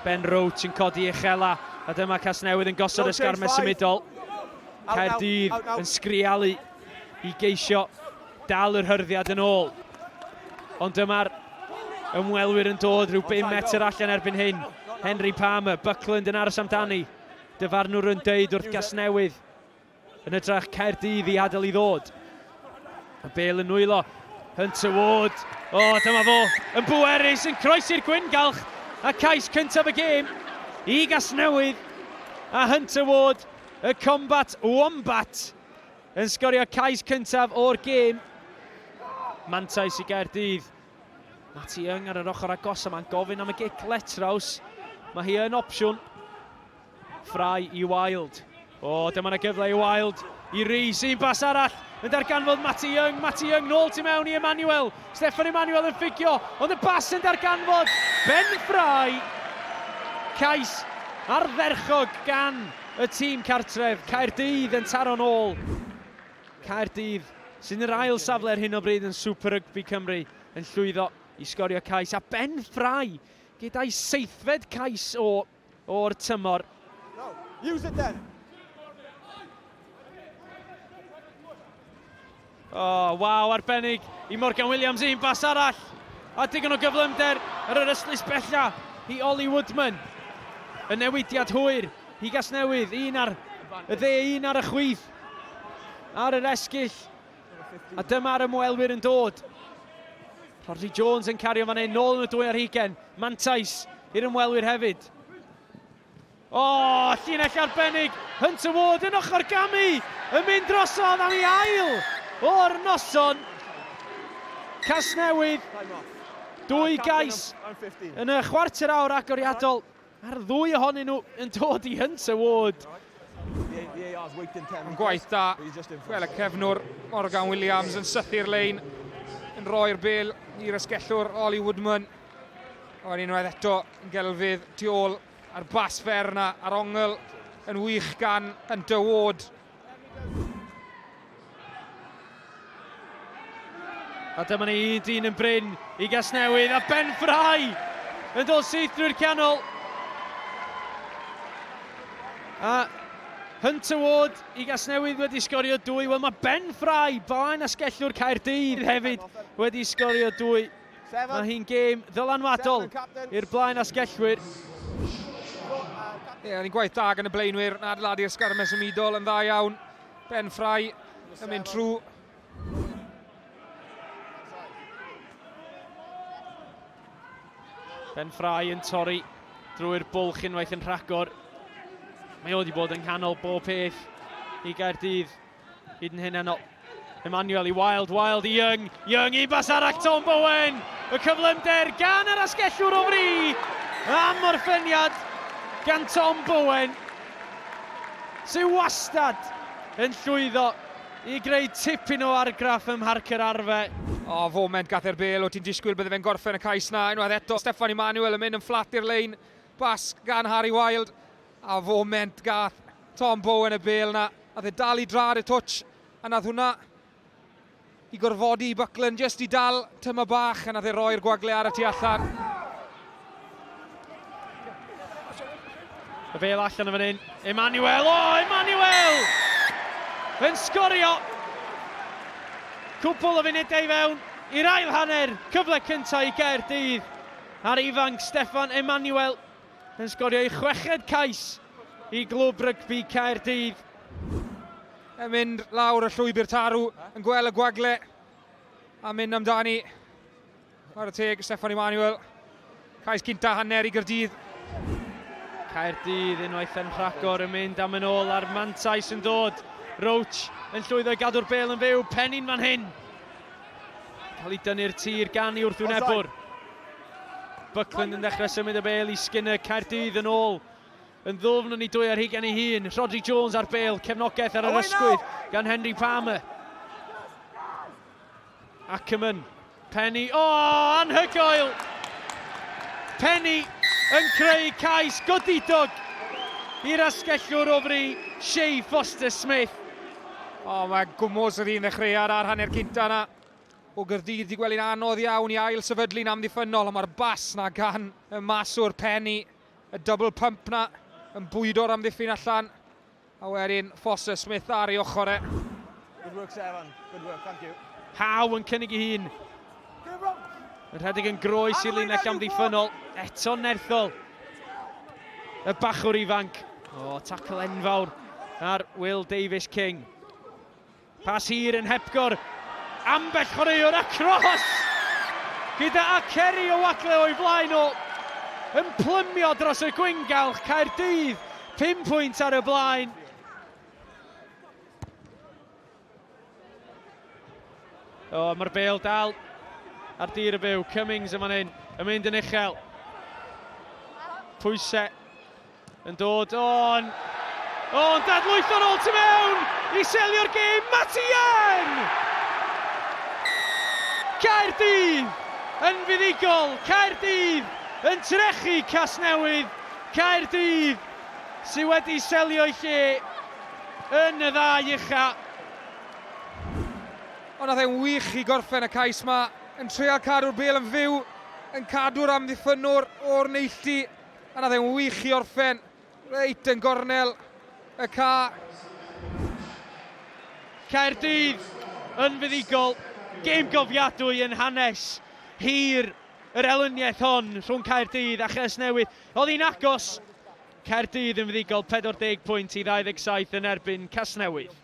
Ben Roach yn codi uchela, a dyma Casnewydd yn gosod ysgarmau symudol. Caerdydd yn sgrialu i geisio dal yr hyrddiad yn ôl. Ond dyma'r ymwelwyr yn dod rhyw 5 metr allan erbyn hyn. Henry Palmer, Buckland yn aros amdani. Dyfarnwr yn deud wrth Casnewydd yn ytrach Caerdydd i adael i ddod. Y Bale yn nwylo, Hunter Ward, dyma fo, yn bwerus, yn croesi'r gwyngalch, a cais cyntaf y gêm i Casnewydd, a Hunter Ward, y combat wombat, yn sgorio cais cyntaf o'r gêm. Mantais i Gaerdydd. Matty Young ar yr ochr agos yma'n gofyn am y gic letraws. Mae hi yn opsiwn. Ffrai i Wild. Dyma na gyfle i Wild. I Rhys, un bas arall. Yn darganfod Matty Young. Matty Young nôl tu mewn i Emmanuel. Steffan Emmanuel yn ffigio. Ond y bas yn darganfod. Ben Ffrai. Cais ardderchog gan y tîm cartref. Caerdydd yn taro nôl. Caerdydd sy'n yr ail safle ar hyn o bryd yn Super Rygbi Cymru yn llwyddo i sgorio cais. A Ben Ffrai gyda'i 7fed cais o'r tymor. Use it then. Waw, arbennig i Morgan Williams, un bas arall. A digon o gyflymder ar yr yslys bella i Ollie Woodman. Y newidiad hwyr i Casnewydd, un ar y dde, un ar y chwith. Ar yr esgyll. A dyma'r ymwelwyr yn dod. Rhodri Jones yn cario fan hyn, nôl yn y 2 ar 20. Mantais i'r ymwelwyr hefyd. Llinell arbennig. Hunter Ward yn ochr gamu. Yn mynd drosodd am ei ail o'r noson. Casnewydd. 2 gais yn y chwarter awr agoriadol. A'r 2 ohonyn nhw yn dod i Hunter Ward. Yn gwaith da. Wel, y cefnwr Morgan Williams yn sythu'r lein. Yn rhoi'r bêl i'r ysgellwr Ollie Woodman. Ond unwaith eto yn gelfydd tu ôl a'r bas fer yna, a'r ongl yn wych gan Hunter Ward. A dyma ni un yn bryn i Casnewydd, a Ben Ffrai yn dod syth drwy'r canol. A Hunter Ward i Casnewydd wedi sgorio 2. Wel, mae Ben Ffrai, blaen asgellwr Caerdydd hefyd, wedi sgorio 2. Mae hi'n gêm ddylanwadol i'r blaen asgellwyr. Ni'n gwaith da gan y blaenwyr, yn adeiladu'r sgarmau symudol yn dda iawn. Ben Ffrai yn mynd trwy. Ben Ffrai yn torri drwy'r bwlch unwaith yn rhagor. Mae wedi bod yn canol bob peth i Gaerdydd. Hyd yn hyn enol. Emmanuel i Wild, Wild i Young. Young i bas arall Tom Bowen. Y cyflymder gan yr asgellwr o fri. Am orffeniad gan Tom Bowen. Sy'n wastad yn llwyddo i greu tipyn o argraff ym Mharc yr Arfau. Foment gath e'r bêl, o ti'n disgwyl bydde fe'n gorffen y cais na. Unwaith eto, Steffan Emmanuel yn mynd yn fflat i'r lein. Bas gan Harry Wild. A foment gath Tom Bowen y bêl na. A dde dal i draed y twtch. A nath hwnna i gorfodi Buckland just i dal tyma bach. A nath e roi'r gwagle ar y tu allan. Y bêl allan o fan hyn. Emmanuel, Emmanuel! Yn sgorio. Cwpl o funudau fewn i'r ail hanner. Cyfle cyntaf i Gaerdydd. A'r ifanc Steffan Emmanuel yn sgorio ei 6fed cais i glwb rygbi Caerdydd. Yn mynd lawr y llwybr tarw, yn gweld y gwagle a mynd amdani. Ar y teg, Steffan Emmanuel. Cais cynta hanner i Gaerdydd. Caerdydd unwaith yn rhagor yn mynd am yn ôl a'r mantais yn dod. Roach yn llwyddo i gadw'r bêl yn fyw, Penny'n fan hyn. Cael ei dynnu'r tir gan i wrthwynebwr. Buckland yn dechrau symud y bêl i Skinner, Caerdydd yn ôl. Yn ddwfn yn ei 2 ar 20 ei hun. Rhodri Jones ar bêl, cefnogaeth ar yr ysgwydd gan Henry Palmer. Ackerman, Penny, anhygoel! Penny yn creu cais godidog i'r asgellwr o fri, Shea Foster-Smith. Mae gwmws yr un ddechreuad ar hanner cynta yna. o Gaerdydd wedi gweld yn anodd iawn i ail sefydlu'n amddiffynol, ond mae'r bas na gan y maswr Penny, y double pump na, yn bwydo'r amddiffyn allan. A wedyn Foster Smith ar ei ochr e. Good work, Sevan. Good work, thank you. Haw yn cynnig i hun. Yn rhedeg yn groes i'r linell amddiffynol. Eto nerthol. Y bachwr ifanc. O, tackle enfawr ar Will Davies King. Pas hir yn hepgor. Ambell chwaraewr a cross! Gyda Aceri o Wagle o'i blaen o. Yn plymio dros y gwyngalch. Caerdydd, 5 pwynt ar y blaen. O, mae'r bêl dal ar dir y byw. Cummings yma'n hyn, yn mynd yn uchel. Pwysau yn dod o'n dadlwyth o'r ôl tu mewn i selio'r gêm. Matt Eang! Caerdydd yn fuddigol. Caerdydd yn trechu Casnewydd. Caerdydd sydd wedi selio i lle yn y ddau ucha. Ond oedd e'n wych i gorffen y cais ma, yn treol cadw'r bêl yn fyw, yn cadw'r amddiffynwr o'r neilltu, a oedd e'n wych i orffen, reit yn gornel y ca. Caerdydd yn fuddigol, gêm gofiadwy yn hanes hir yr elyniaeth hon rhwng Caerdydd a Casnewydd. Oedd hi'n agos, Caerdydd yn fuddigol 40 pwynt i 27 yn erbyn Casnewydd.